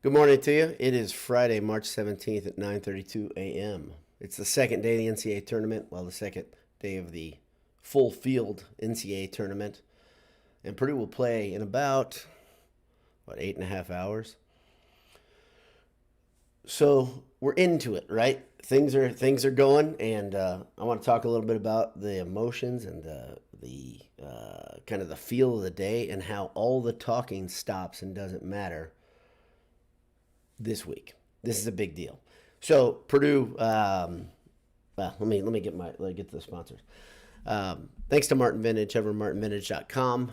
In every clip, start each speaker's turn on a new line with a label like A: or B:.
A: Good morning to you. It is Friday, March 17th at 9:32 a.m. It's the second day of the NCAA tournament, the second day of the full field NCAA tournament. And Purdue will play in about, 8.5 hours. So we're into it, right? Things are going, and I want to talk a little bit about the emotions and the kind of the feel of the day and how all the talking stops and doesn't matter this week. This is a big deal. So Purdue. Let me get to the sponsors. Thanks to Martin Vintage over at martinvintage.com.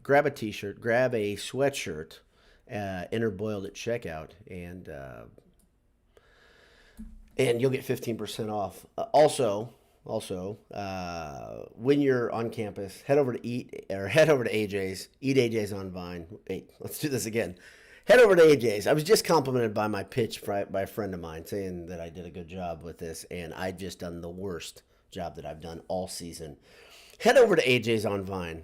A: Grab a T-shirt, grab a sweatshirt, enter boiled at checkout, and you'll get 15% off. Also, when you're on campus, head over to AJ's. Eat AJ's on Vine. Wait, let's do this again. Head over to AJ's. I was just complimented by my pitch by a friend of mine saying that I did a good job with this, and I've just done the worst job that I've done all season. Head over to AJ's on Vine.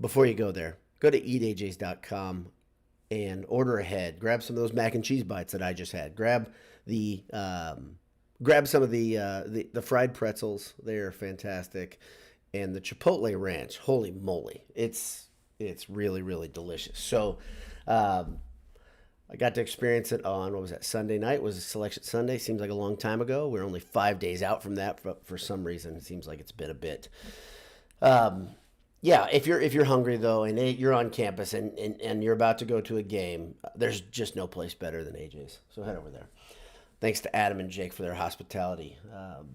A: Before you go there, go to eatajs.com and order ahead. Grab some of those mac and cheese bites that I just had. Grab some of the fried pretzels. They're fantastic, and the Chipotle ranch. Holy moly, it's really really delicious. So. I got to experience it on, what was that, Sunday night? It was a Selection Sunday. Seems like a long time ago. We're only 5 days out from that for some reason. It seems like it's been a bit. Yeah, if you're hungry, though, and you're on campus and you're about to go to a game, there's just no place better than AJ's. So head over there. Thanks to Adam and Jake for their hospitality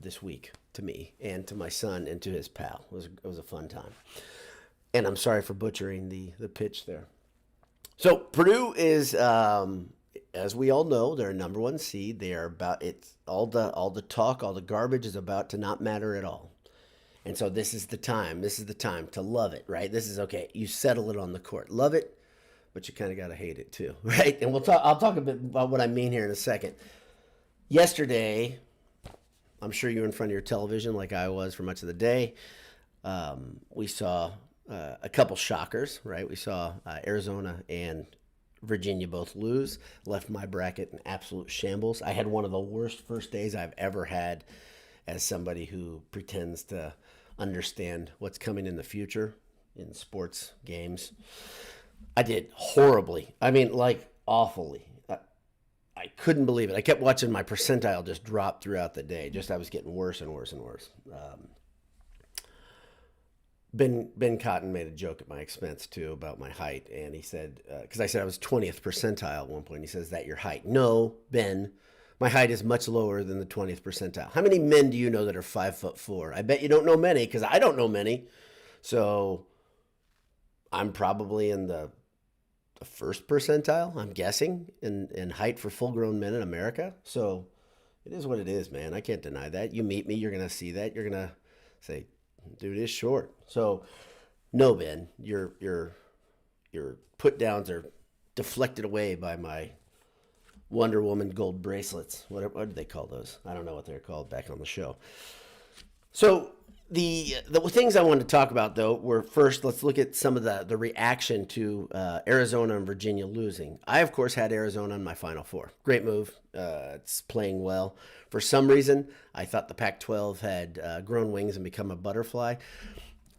A: this week to me and to my son and to his pal. It was a fun time. And I'm sorry for butchering the pitch there. So Purdue is, as we all know, they're a number one seed. They are about it's all the talk, all the garbage is about to not matter at all. And so this is the time. This is the time to love it, right? This is okay. You settle it on the court, love it, but you kind of got to hate it too, right? And I'll talk a bit about what I mean here in a second. Yesterday, I'm sure you were in front of your television like I was for much of the day. We saw. A couple shockers, right? We saw Arizona and Virginia both lose, left my bracket in absolute shambles. I had one of the worst first days I've ever had as somebody who pretends to understand what's coming in the future in sports games. I did horribly. I mean, like awfully. I couldn't believe it. I kept watching my percentile just drop throughout the day. I was getting worse and worse and worse. Ben Cotton made a joke at my expense too about my height, and he said, because I said I was 20th percentile at one point, he says, "Is that your height?" No, Ben, my height is much lower than the 20th percentile. How many men do you know that are 5'4"? I bet you don't know many, because I don't know many. So I'm probably in the first percentile, I'm guessing, in height for full-grown men in America. So it is what it is, man. I can't deny that. You meet me, you're gonna see that. You're gonna say, "Dude is short." So, no, Ben, your put downs are deflected away by my Wonder Woman gold bracelets. What do they call those? I don't know what they're called back on the show. So the things I wanted to talk about though were, first, let's look at some of the reaction to Arizona and Virginia losing. I of course had Arizona in my Final Four. Great move. It's playing well. For some reason, I thought the Pac-12 had grown wings and become a butterfly.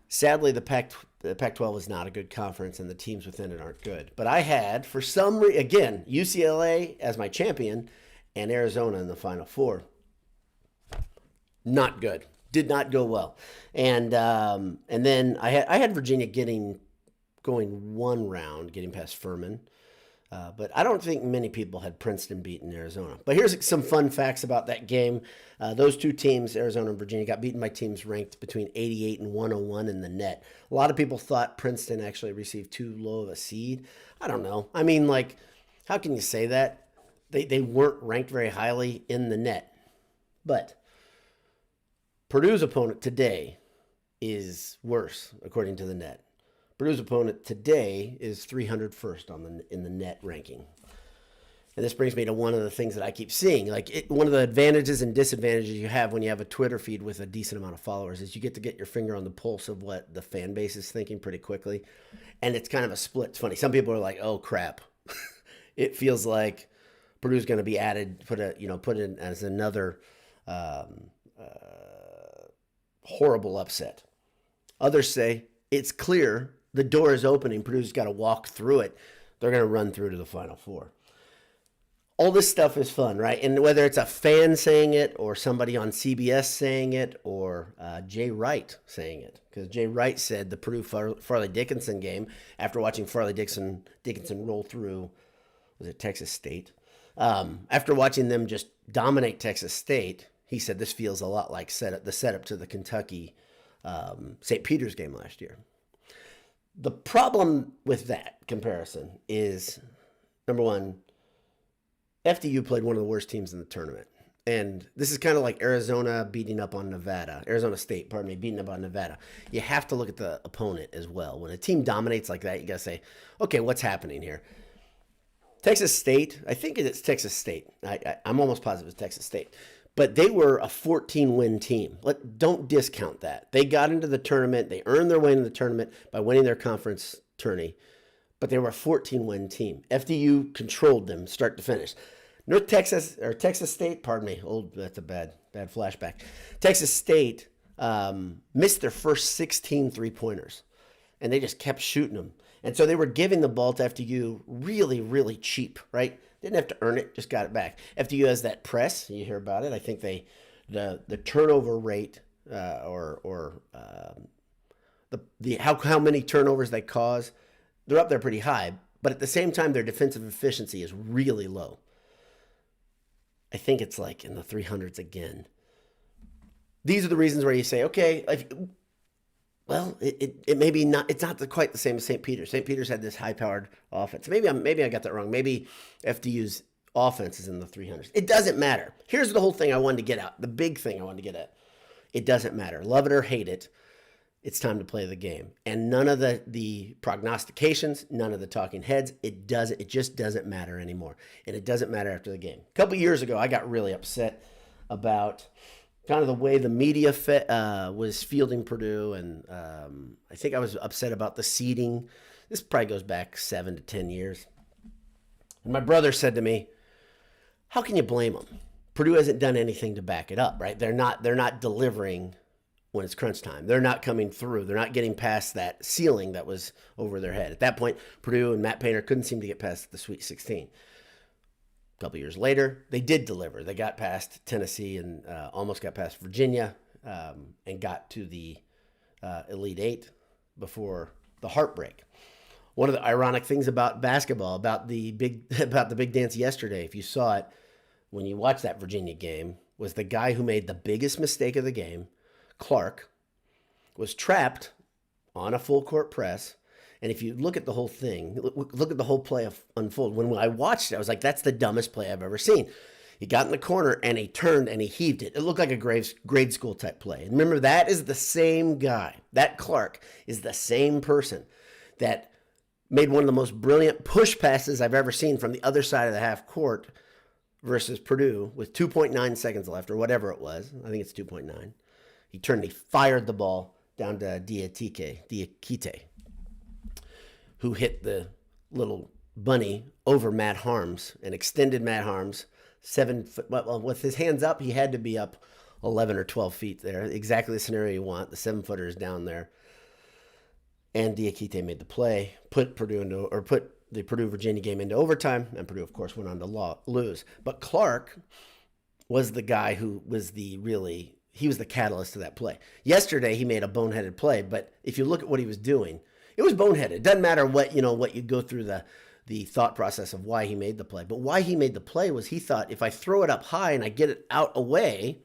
A: Sadly, the Pac-12 is not a good conference, and the teams within it aren't good. But I had, for some reason, again, UCLA as my champion and Arizona in the Final Four. Not good. Did not go well. And then I had Virginia going one round, getting past Furman. But I don't think many people had Princeton beaten Arizona. But here's some fun facts about that game. Those two teams, Arizona and Virginia, got beaten by teams ranked between 88 and 101 in the net. A lot of people thought Princeton actually received too low of a seed. I don't know. I mean, like, how can you say that? They weren't ranked very highly in the net. But Purdue's opponent today is worse, according to the net. Purdue's opponent today is 301st in the net ranking. And this brings me to one of the things that I keep seeing. One of the advantages and disadvantages you have when you have a Twitter feed with a decent amount of followers is you get to get your finger on the pulse of what the fan base is thinking pretty quickly. And it's kind of a split. It's funny. Some people are like, "Oh, crap." it feels like Purdue's going to be added, put in as another horrible upset. Others say it's clear the door is opening. Purdue's got to walk through it. They're going to run through to the Final Four. All this stuff is fun, right? And whether it's a fan saying it or somebody on CBS saying it or Jay Wright saying it, because Jay Wright said the Purdue Farley Dickinson game, after watching Farley Dickinson roll through, was it Texas State? After watching them just dominate Texas State, he said this feels a lot like the setup to the Kentucky St. Peter's game last year. The problem with that comparison is, number one, FDU played one of the worst teams in the tournament. And this is kind of like Arizona State, beating up on Nevada. You have to look at the opponent as well. When a team dominates like that, you got to say, okay, what's happening here? Texas State, I think it's Texas State. I'm almost positive it's Texas State. But they were a 14-win team. Don't discount that. They got into the tournament. They earned their way into the tournament by winning their conference tourney. But they were a 14-win team. FDU controlled them start to finish. Texas State, that's a bad flashback. Texas State missed their first 16 three-pointers, and they just kept shooting them. And so they were giving the ball to FDU really, really cheap, right? Didn't have to earn it, just got it back. FDU has that press. You hear about it. I think the turnover rate how many turnovers they cause, they're up there pretty high. But at the same time, their defensive efficiency is really low. I think it's like in the 300s again. These are the reasons where you say, okay, it may be not. It's not quite the same as St. Peter's. St. Peter's had this high-powered offense. Maybe I got that wrong. Maybe FDU's offense is in the 300s. It doesn't matter. Here's the whole thing I wanted to get out. The big thing I wanted to get at. It doesn't matter. Love it or hate it. It's time to play the game. And none of the prognostications, none of the talking heads, it just doesn't matter anymore. And it doesn't matter after the game. A couple years ago, I got really upset about kind of the way the media was fielding Purdue. And I think I was upset about the seeding. This probably goes back 7 to 10 years. And my brother said to me, how can you blame them? Purdue hasn't done anything to back it up, right? They're not delivering when it's crunch time. They're not coming through. They're not getting past that ceiling that was over their head. At that point, Purdue and Matt Painter couldn't seem to get past the Sweet 16. A couple years later, they did deliver. They got past Tennessee and almost got past Virginia and got to the Elite Eight before the heartbreak. One of the ironic things about basketball, about the big dance yesterday, if you saw it when you watched that Virginia game, was the guy who made the biggest mistake of the game, Clark, was trapped on a full court press. And if you look at the whole thing, look at the whole play unfold. When I watched it, I was like, that's the dumbest play I've ever seen. He got in the corner and he turned and he heaved it. It looked like a grade school type play. And remember, that is the same guy. That Clark is the same person that made one of the most brilliant push passes I've ever seen from the other side of the half court versus Purdue with 2.9 seconds left or whatever it was. I think it's 2.9. He turned and he fired the ball down to Diakite, who hit the little bunny over Matt Harms and extended Matt Harms 7 foot. Well, with his hands up, he had to be up 11 or 12 feet there. Exactly the scenario you want. The 7-footer is down there. And Diakite made the play, put the Purdue-Virginia game into overtime, and Purdue, of course, went on to lose. But Clark was the guy who was he was the catalyst to that play. Yesterday, he made a boneheaded play, but if you look at what he was doing, it was boneheaded. It doesn't matter what you go through the thought process of why he made the play. But why he made the play was he thought, if I throw it up high and I get it out away,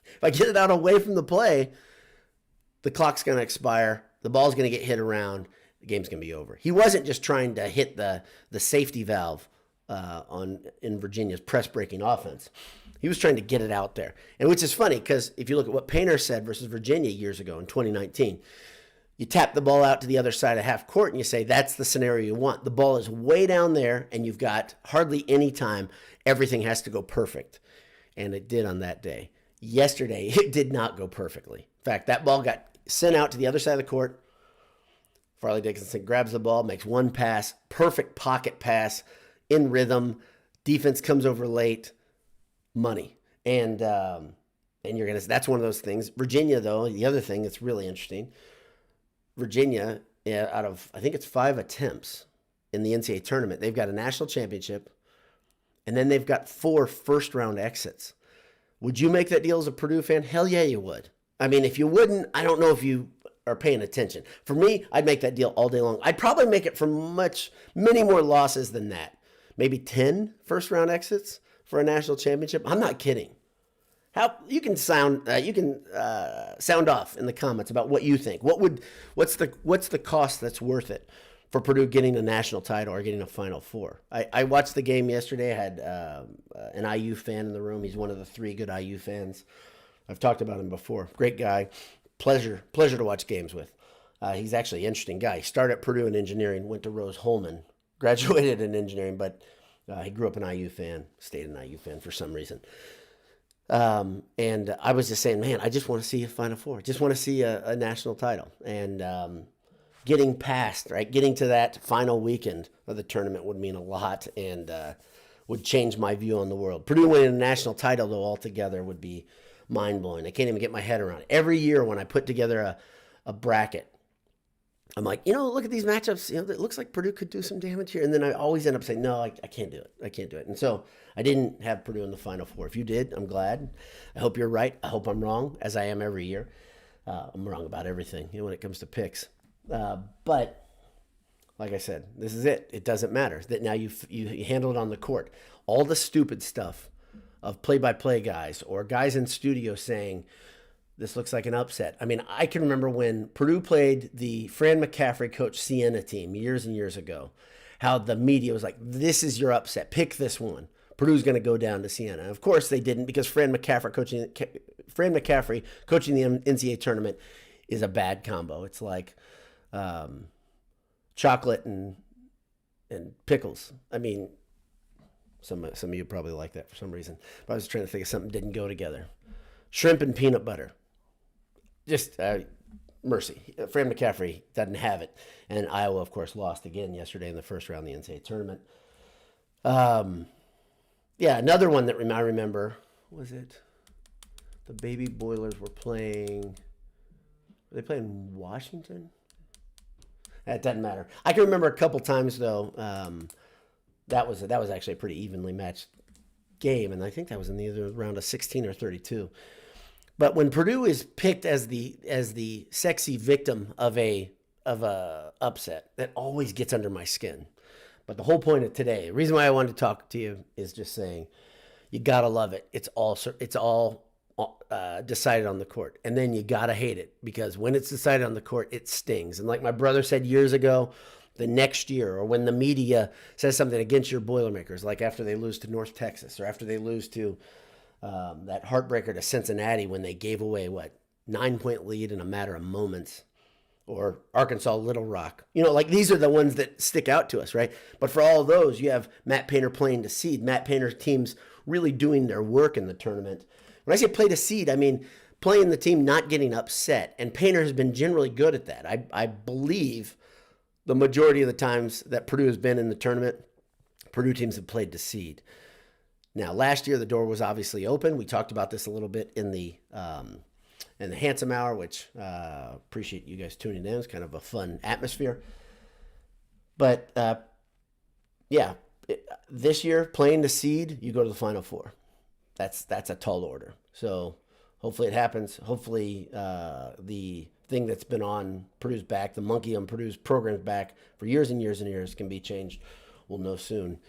A: if I get it out away from the play, the clock's going to expire, the ball's going to get hit around, the game's going to be over. He wasn't just trying to hit the safety valve in Virginia's press-breaking offense. He was trying to get it out there. And which is funny, because if you look at what Painter said versus Virginia years ago in 2019, you tap the ball out to the other side of half court and you say, that's the scenario you want. The ball is way down there and you've got hardly any time. Everything has to go perfect. And it did on that day. Yesterday, it did not go perfectly. In fact, that ball got sent out to the other side of the court. Farley Dickinson grabs the ball, makes one pass, perfect pocket pass, in rhythm. Defense comes over late, money. And you're going to, that's one of those things. Virginia, though, the other thing that's really interesting, Virginia, out of, I think it's 5 attempts in the NCAA tournament, they've got a national championship, and then they've got 4 first-round exits. Would you make that deal as a Purdue fan? Hell yeah, you would. I mean, if you wouldn't, I don't know if you are paying attention. For me, I'd make that deal all day long. I'd probably make it for many more losses than that. Maybe 10 first-round exits for a national championship. I'm not kidding. How you can sound off in the comments about what you think. What's the cost that's worth it for Purdue getting a national title or getting a Final Four? I watched the game yesterday. I had an IU fan in the room. He's one of the 3 good IU fans. I've talked about him before. Great guy. Pleasure to watch games with. He's actually an interesting guy. He started at Purdue in engineering, went to Rose-Hulman, graduated in engineering, but he grew up an IU fan, stayed an IU fan for some reason. And I was just saying, man, I just want to see a Final Four. Just want to see a national title. And getting past, right, getting to that final weekend of the tournament would mean a lot and would change my view on the world. Purdue winning a national title, though, altogether would be mind-blowing. I can't even get my head around it. Every year when I put together a bracket, I'm like, look at these matchups. It looks like Purdue could do some damage here. And then I always end up saying, no, I can't do it. I can't do it. And so I didn't have Purdue in the Final Four. If you did, I'm glad. I hope you're right. I hope I'm wrong, as I am every year. I'm wrong about everything, when it comes to picks. But like I said, this is it. It doesn't matter. That now you handle it on the court. All the stupid stuff of play-by-play guys or guys in studio saying, this looks like an upset. I mean, I can remember when Purdue played the Fran McCaffrey coach Siena team years and years ago, how the media was like, this is your upset. Pick this one. Purdue's going to go down to Siena. And of course they didn't, because Fran McCaffrey coaching the NCAA tournament is a bad combo. It's like chocolate and pickles. I mean, some of you probably like that for some reason. But I was trying to think of something that didn't go together. Shrimp and peanut butter. Just mercy. Fran McCaffrey doesn't have it. And Iowa, of course, lost again yesterday in the first round of the NCAA tournament. Another one that I remember, was it the Baby Boilers were playing? Were they playing Washington? It doesn't matter. I can remember a couple times, though, that was actually a pretty evenly matched game, and I think that was in either round of 16 or 32. But when Purdue is picked as the sexy victim of a upset, that always gets under my skin. But the whole point of today, the reason why I wanted to talk to you is just saying, you gotta love it. It's all decided on the court, and then you gotta hate it, because when it's decided on the court, it stings. And like my brother said years ago, the next year, or when the media says something against your Boilermakers, like after they lose to North Texas, or after they lose to that heartbreaker to Cincinnati when they gave away, 9-point lead in a matter of moments, or Arkansas Little Rock. These are the ones that stick out to us, right? But for all of those, you have Matt Painter playing to seed. Matt Painter's teams really doing their work in the tournament. When I say play to seed, I mean playing the team not getting upset. And Painter has been generally good at that. I believe the majority of the times that Purdue has been in the tournament, Purdue teams have played to seed. Now, last year, the door was obviously open. We talked about this a little bit in the Handsome Hour, which appreciate you guys tuning in. It's kind of a fun atmosphere. But, this year, playing the seed, you go to the Final Four. That's a tall order. So hopefully it happens. Hopefully the thing that's been on Purdue's back, the monkey on Purdue's program's back for years and years and years, can be changed. We'll know soon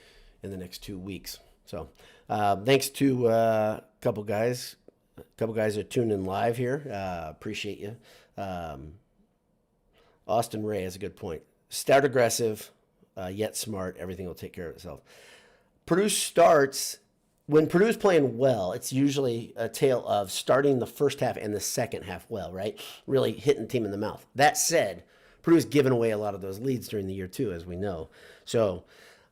A: in the next 2 weeks. So thanks to a couple guys. A couple guys are tuning in live here. Appreciate you. Austin Ray has a good point. Start aggressive, yet smart. Everything will take care of itself. Purdue starts, when Purdue's playing well, it's usually a tale of starting the first half and the second half well, right? Really hitting the team in the mouth. That said, Purdue's given away a lot of those leads during the year too, as we know. So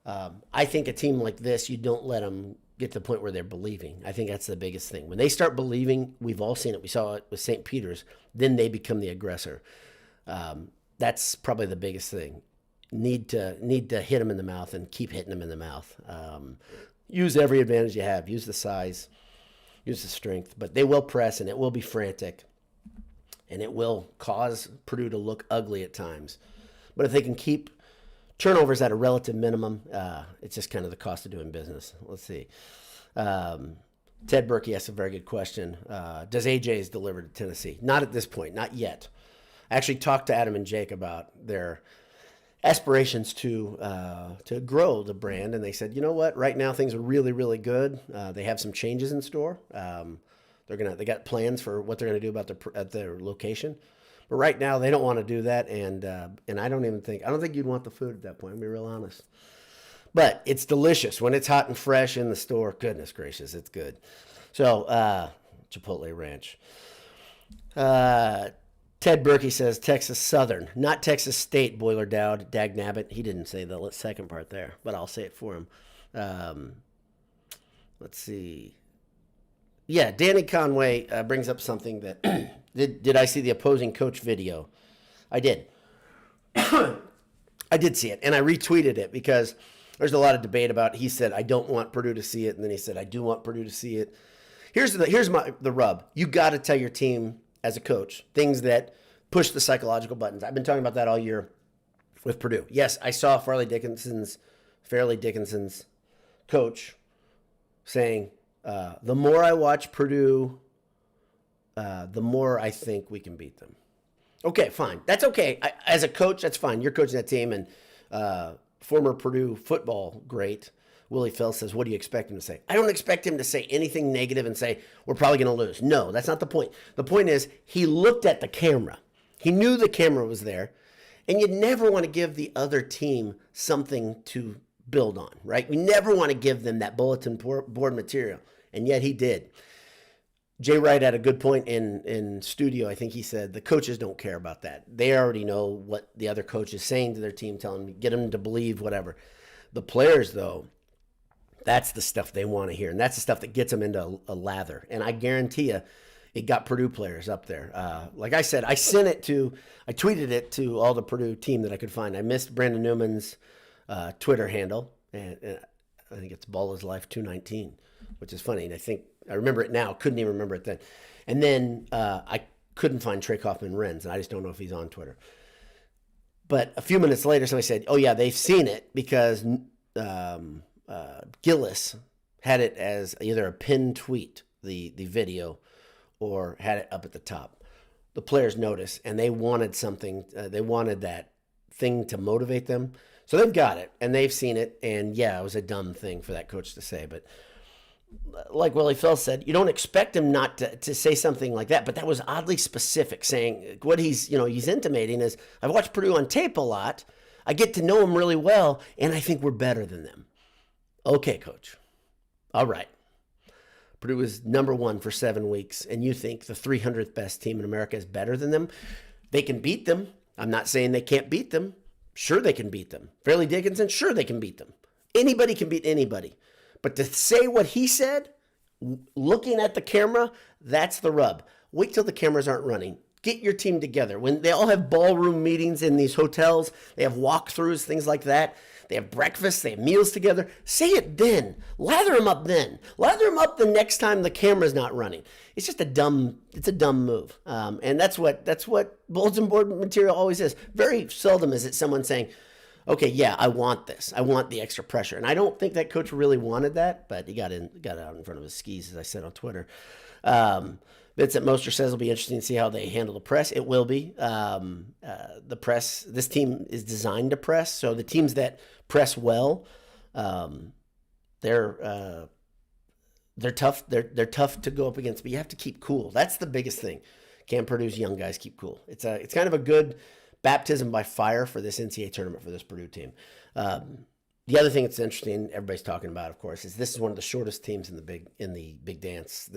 A: I think a team like this, you don't let them get to the point where they're believing. I think that's the biggest thing. When they start believing, we've all seen it. We saw it with St. Peter's. Then they become the aggressor. That's probably the biggest thing. need to hit them in the mouth and keep hitting them in the mouth. Use every advantage you have. Use the size, use the strength, but they will press and it will be frantic, and it will cause Purdue to look ugly at times. But if they can keep turnovers at a relative minimum, it's just kind of the cost of doing business. Let's see. Ted Berkey asked a very good question. Does AJ's deliver to Tennessee? Not at this point, not yet. I actually talked to Adam and Jake about their aspirations to grow the brand, and they said, you know what? Right now things are really, really good. They have some changes in store. They got plans for what they're gonna do at their location, but right now they don't want to do that, and I don't think you'd want the food at that point. I'll be real honest. But it's delicious when it's hot and fresh in the store. Goodness gracious, it's good. So Chipotle Ranch. Ted Berkey says Texas Southern, not Texas State, Boiler Dowd, Dag Nabbit. He didn't say the second part there, but I'll say it for him. Let's see. Yeah, Danny Conway brings up something that, did I see the opposing coach video? I did. I did see it, and I retweeted it because there's a lot of debate about it. He said, I don't want Purdue to see it, and then he said, I do want Purdue to see it. Here's the rub. You got to tell your team as a coach things that push the psychological buttons. I've been talking about that all year with Purdue. Yes, I saw Fairleigh Dickinson's coach saying, the more I watch Purdue, the more I think we can beat them. Okay, fine. That's okay. As a coach, that's fine. You're coaching that team, and former Purdue football great Willie Fell says, what do you expect him to say? I don't expect him to say anything negative and say, we're probably going to lose. No, that's not the point. The point is he looked at the camera. He knew the camera was there, and you never want to give the other team something to build on, right? We never want to give them that bulletin board material, and yet he did. Jay Wright had a good point in studio. I think he said the coaches don't care about that. They already know what the other coach is saying to their team, telling them, get them to believe whatever. The players, though, that's the stuff they want to hear, and that's the stuff that gets them into a lather. And I guarantee you, it got Purdue players up there. Like I said, I tweeted it to all the Purdue team that I could find. I missed Brandon Newman's Twitter handle, and I think it's Ball is Life 219, which is funny. And I remember it now. Couldn't even remember it then. And then I couldn't find Trey Kaufman-Renz, and I just don't know if he's on Twitter. But a few minutes later, somebody said, oh, yeah, they've seen it because Gillis had it as either a pinned tweet, the video, or had it up at the top. The players noticed, and they wanted something. They wanted that thing to motivate them. So they've got it, and they've seen it. And, yeah, it was a dumb thing for that coach to say. But like Willie Fell said, you don't expect him not to say something like that. But that was oddly specific, saying what he's intimating is, I've watched Purdue on tape a lot. I get to know them really well, and I think we're better than them. Okay, coach. All right. Purdue was number one for 7 weeks, and you think the 300th best team in America is better than them? They can beat them. I'm not saying they can't beat them. Sure, they can beat them. Fairleigh Dickinson, sure, they can beat them. Anybody can beat anybody. But to say what he said, looking at the camera, that's the rub. Wait till the cameras aren't running. Get your team together. When they all have ballroom meetings in these hotels, they have walkthroughs, things like that. They have breakfast, they have meals together. Say it then. Lather them up then. Lather them up the next time the camera's not running. It's just a dumb move. And that's what bulletin board material always is. Very seldom is it someone saying, okay, yeah, I want this. I want the extra pressure. And I don't think that coach really wanted that, but he got out in front of his skis, as I said on Twitter. Vincent Moster says it'll be interesting to see how they handle the press. It will be. The press, this team is designed to press. So the teams that press well, they're tough. They're tough to go up against, but you have to keep cool. That's the biggest thing. Can Purdue's young guys keep cool? It's kind of a good baptism by fire for this NCAA tournament for this Purdue team. The other thing that's interesting, everybody's talking about, of course, is this is one of the shortest teams in the big dance.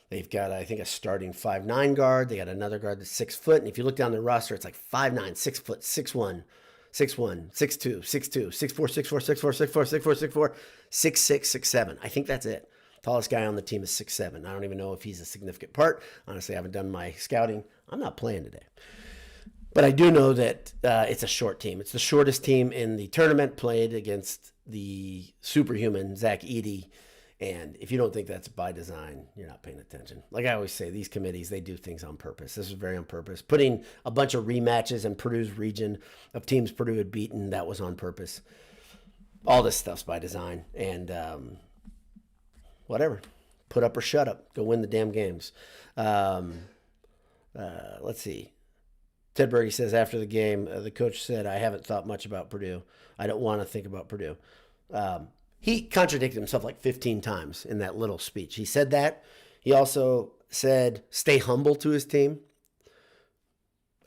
A: They've got, I think, a starting 5'9" guard. They got another guard that's 6 foot. And if you look down their roster, it's like 5'9", 6 foot, 6'1", 6'1", 6'2", 6'2", 6'4", 6'4", 6'4", 6'4", 6'4", 6'4", 6'6", 6'7". I think that's it. Tallest guy on the team is 6'7". I don't even know if he's a significant part. Honestly, I haven't done my scouting. I'm not playing today. But I do know that it's a short team. It's the shortest team in the tournament, played against the superhuman Zach Edey. And if you don't think that's by design, you're not paying attention. Like I always say, these committees, they do things on purpose. This was very on purpose. Putting a bunch of rematches in Purdue's region of teams Purdue had beaten, that was on purpose. All this stuff's by design. And whatever. Put up or shut up. Go win the damn games. Let's see. Ted Berge says after the game, the coach said, I haven't thought much about Purdue. I don't want to think about Purdue. He contradicted himself like 15 times in that little speech. He said that. He also said, stay humble to his team.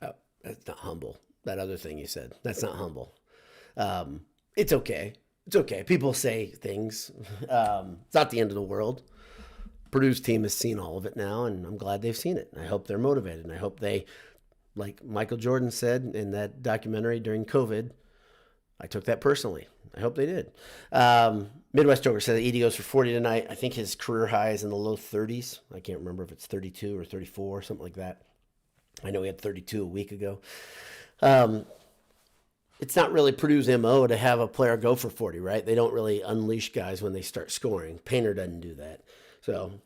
A: Oh, that's not humble. That other thing you said, that's not humble. It's okay. It's okay. People say things. It's not the end of the world. Purdue's team has seen all of it now, and I'm glad they've seen it. I hope they're motivated, and I hope they, like Michael Jordan said in that documentary during COVID, I took that personally. I hope they did. Midwest Ogre said that Edey goes for 40 tonight. I think his career high is in the low 30s. I can't remember if it's 32 or 34, something like that. I know he had 32 a week ago. It's not really Purdue's MO to have a player go for 40, right? They don't really unleash guys when they start scoring. Painter doesn't do that. So,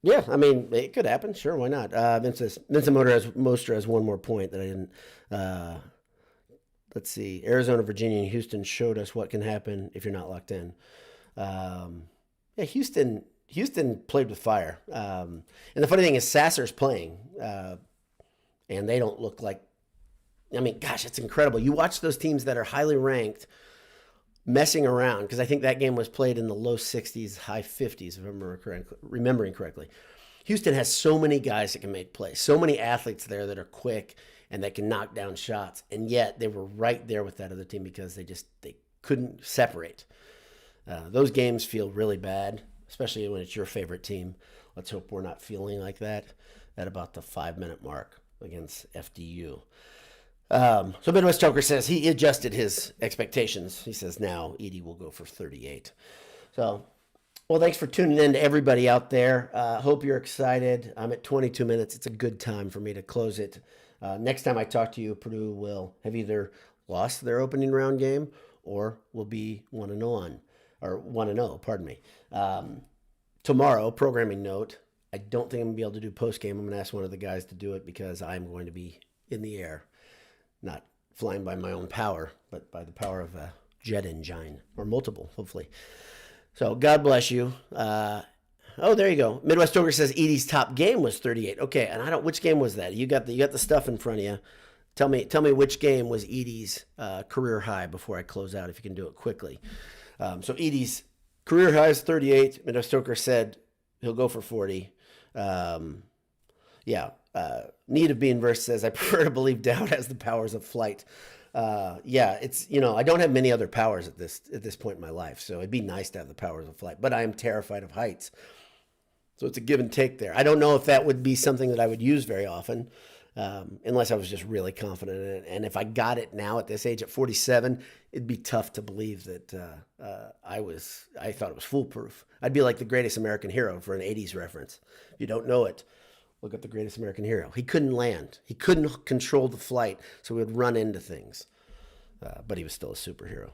A: yeah, I mean, it could happen. Sure, why not? Vincent Moster has one more point that I didn't. Let's see. Arizona, Virginia, and Houston showed us what can happen if you're not locked in. Yeah, Houston played with fire. And the funny thing is Sasser's playing, and they don't look like, I mean, gosh, it's incredible. You watch those teams that are highly ranked messing around, because I think that game was played in the low 60s, high 50s, if I'm remembering correctly. Houston has so many guys that can make plays, so many athletes there that are quick and that can knock down shots, and yet they were right there with that other team because they couldn't separate. Those games feel really bad, especially when it's your favorite team. Let's hope we're not feeling like that at about the 5-minute mark against FDU. So Midwest Toker says he adjusted his expectations. He says now Edey will go for 38. So, well, thanks for tuning in to everybody out there. Hope you're excited. I'm at 22 minutes. It's a good time for me to close it. Next time I talk to you, Purdue will have either lost their opening round game or will be 1-0, pardon me. Tomorrow, programming note, I don't think I'm going to be able to do post-game. I'm going to ask one of the guys to do it because I'm going to be in the air. Not flying by my own power, but by the power of a jet engine, or multiple, hopefully. So God bless you. Oh, there you go. Midwest Ogre says Edey's top game was 38. Okay, and which game was that? You got the stuff in front of you. Tell me which game was Edey's career high before I close out, if you can do it quickly. So Edey's career high is 38. Midwest Ogre said he'll go for 40. Need of Being Verse says, I prefer to believe doubt has the powers of flight. It's, I don't have many other powers at this point in my life, so it'd be nice to have the powers of flight, but I am terrified of heights. So it's a give and take there. I don't know if that would be something that I would use very often, unless I was just really confident in it. And if I got it now at this age, at 47, it'd be tough to believe that I thought it was foolproof. I'd be like the Greatest American Hero for an 80s reference. If you don't know it, look up The Greatest American Hero. He couldn't land. He couldn't control the flight, so he would run into things. But he was still a superhero.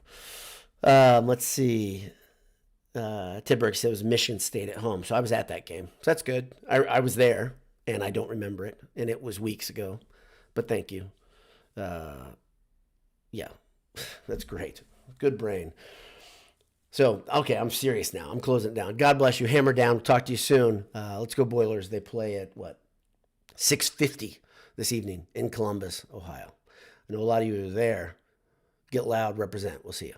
A: Let's see. Tidberg said it was Michigan State at home. So I was at that game. So that's good. I was there, and I don't remember it. And it was weeks ago. But thank you. Yeah, that's great. Good brain. So, okay, I'm serious now. I'm closing it down. God bless you. Hammer down. We'll talk to you soon. Let's go Boilers. They play at, 6:50 this evening in Columbus, Ohio. I know a lot of you are there. Get loud, represent. We'll see you.